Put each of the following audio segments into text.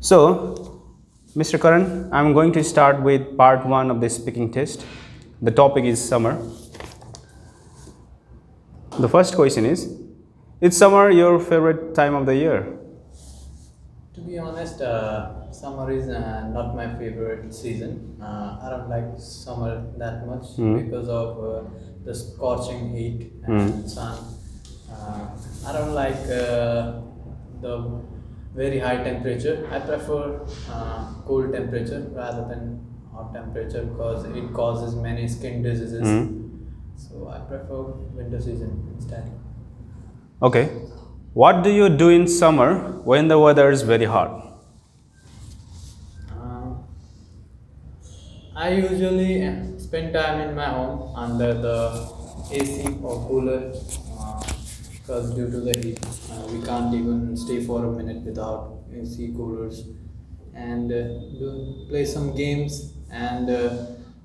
So, Mr. Karan, I'm going to start with part 1 of this speaking test. The topic is summer. The first question is summer your favorite time of the year? To be honest, summer is not my favorite season. I don't like summer that much because of the scorching heat and sun. I don't like the very high temperature. I prefer cool temperature rather than hot temperature because it causes many skin diseases. So I prefer winter season instead. Okay. What do you do in summer when the weather is very hot? Uh, I usually spend time in my home under the AC or cooler because due to the heat, we can't even stay for a minute without AC coolers and play some games. And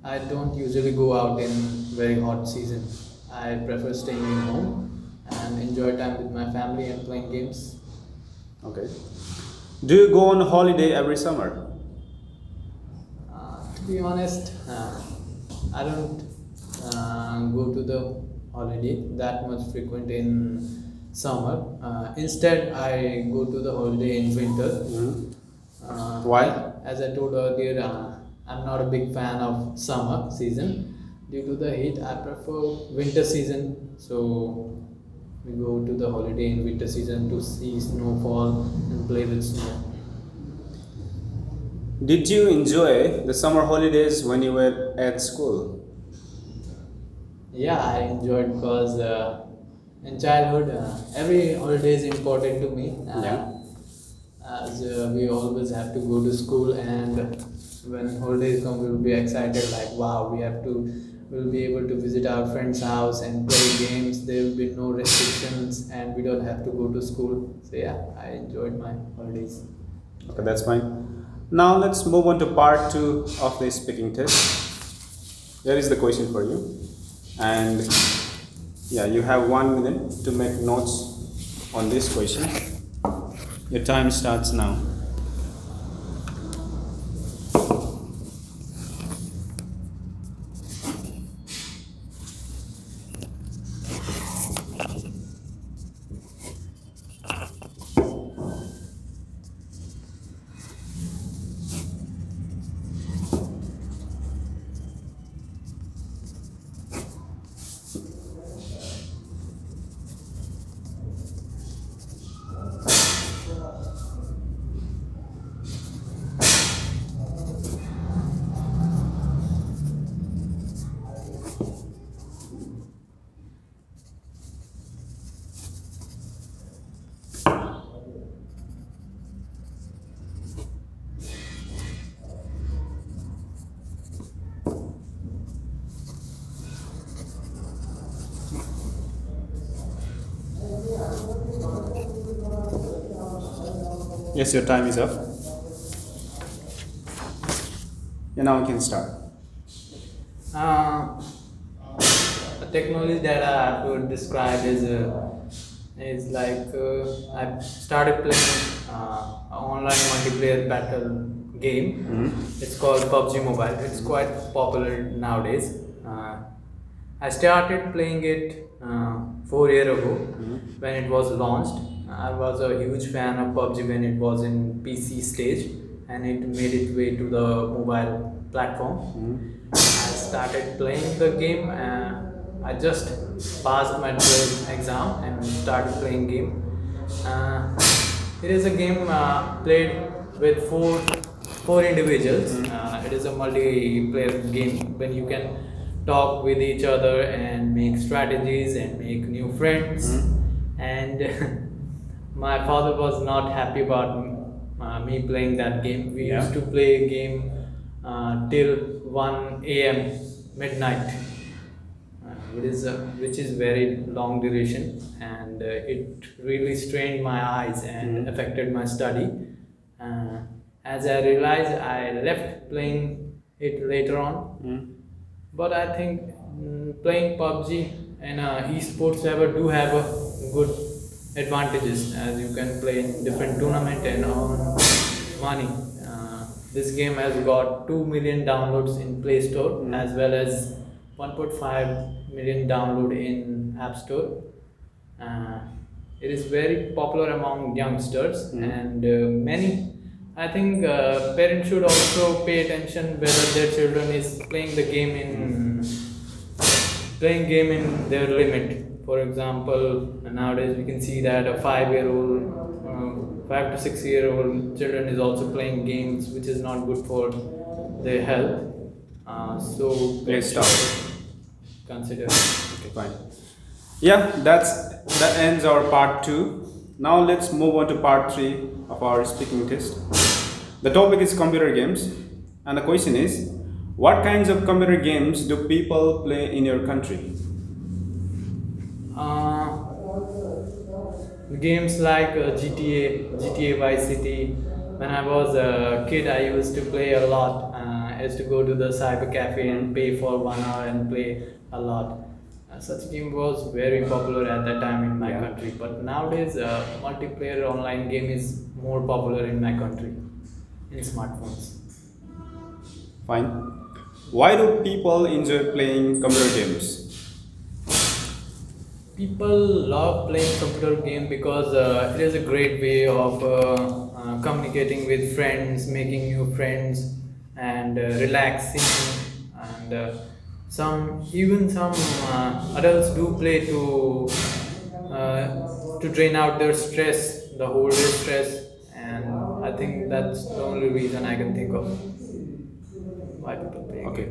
I don't usually go out in very hot season. I prefer staying in home and enjoy time with my family and playing games. Okay. Do you go on holiday every summer? To be honest, I don't go to the holiday that much frequent in summer. Instead, I go to the holiday in winter. Why? As I told earlier, I'm not a big fan of summer season. Due to the heat, I prefer winter season. So we go to the holiday in winter season to see snowfall and play with snow. Did you enjoy the summer holidays when you were at school? Yeah, I enjoyed because in childhood, every holiday is important to me. Yeah. As we always have to go to school, and when holidays come, we'll be excited like, wow, we'll be able to visit our friend's house and play games. There will be no restrictions, and we don't have to go to school. So yeah, I enjoyed my holidays. Okay, that's fine. Now let's move on to part 2 of the speaking test. Here is the question for you. And yeah, you have 1 minute to make notes on this question. Your time starts now. Yes, your time is up. Yeah, now you can start. The technology that I have to describe is like I started playing an online multiplayer battle game. It's called PUBG Mobile. It's quite popular nowadays. I started playing it 4 years ago when it was launched. I was a huge fan of PUBG when it was in PC stage and it made its way to the mobile platform. I started playing the game. I just passed my 12th exam and started playing game. It is a game played with four individuals. It is a multiplayer game when you can talk with each other and make strategies and make new friends. And my father was not happy about me playing that game. We used to play a game till 1 a.m. midnight, which is very long duration, and it really strained my eyes and affected my study. As I realized, I left playing it later on. But I think playing PUBG and esports ever do have a good advantages, as you can play in different tournament and earn money. This game has got 2 million downloads in Play Store as well as 1.5 million download in App Store. It is very popular among youngsters and many. I think parents should also pay attention whether their children is playing game in their limit. For example, nowadays we can see that a 5 to 6 year old children is also playing games, which is not good for their health. So Let's stop. consider. Okay, fine. Yeah, that ends our part 2. Now let's move on to part 3 of our speaking test. The topic is computer games, and the question is, what kinds of computer games do people play in your country? Games like GTA Vice City. When I was a kid, I used to play a lot. I used to go to the cyber cafe and pay for 1 hour and play a lot. Such game was very popular at that time in my country. But nowadays, multiplayer online game is more popular in my country in smartphones. Fine. Why do people enjoy playing computer games? People love playing computer game because it is a great way of communicating with friends, making new friends, and relaxing. And some adults do play to drain out their stress, the whole day stress, and I think that's the only reason I can think of why people play. Okay.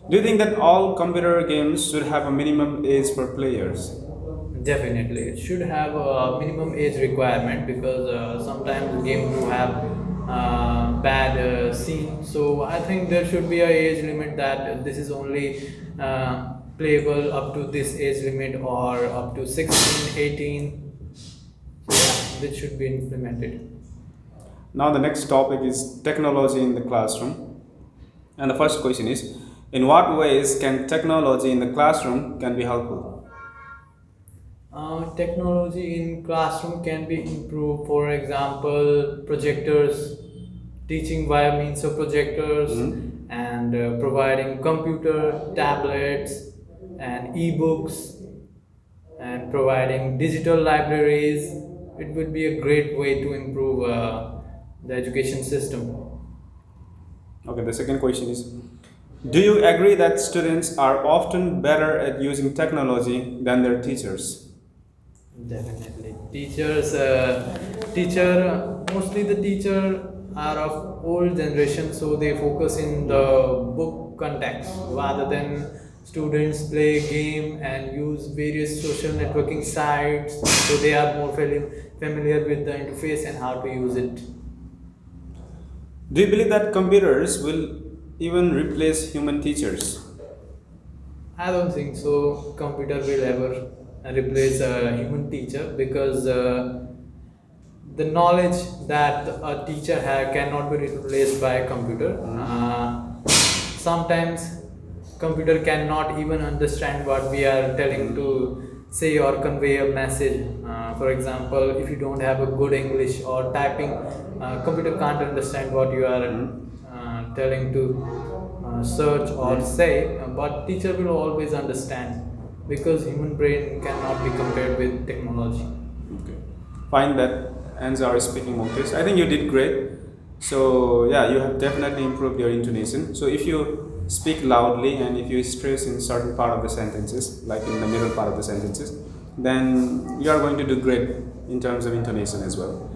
Do you think that all computer games should have a minimum age for players? Definitely, it should have a minimum age requirement because sometimes the game do have bad scene. So I think there should be a age limit that this is only playable up to this age limit or up to 16, 18. So yeah, this should be implemented. Now the next topic is technology in the classroom. And the first question is, in what ways can technology in the classroom can be helpful? Technology in classroom can be improved. For example, projectors, teaching via means of projectors, and providing computer, tablets, and e-books, and providing digital libraries. It would be a great way to improve the education system. Okay, the second question is, do you agree that students are often better at using technology than their teachers? Definitely. Mostly the teacher are of old generation, so they focus in the book context rather than students play game and use various social networking sites, so they are more familiar with the interface and how to use it. Do you believe that computers will even replace human teachers? I don't think so. Computer will ever replace a human teacher because the knowledge that a teacher has cannot be replaced by a computer. Sometimes computer cannot even understand what we are telling to say or convey a message. For example, if you don't have a good English or typing, computer can't understand what you are telling to search or say, but teacher will always understand because human brain cannot be compared with technology. Okay. Fine, that ends our speaking mock test. I think you did great. So yeah, you have definitely improved your intonation. So if you speak loudly and if you stress in certain part of the sentences, like in the middle part of the sentences, then you are going to do great in terms of intonation as well.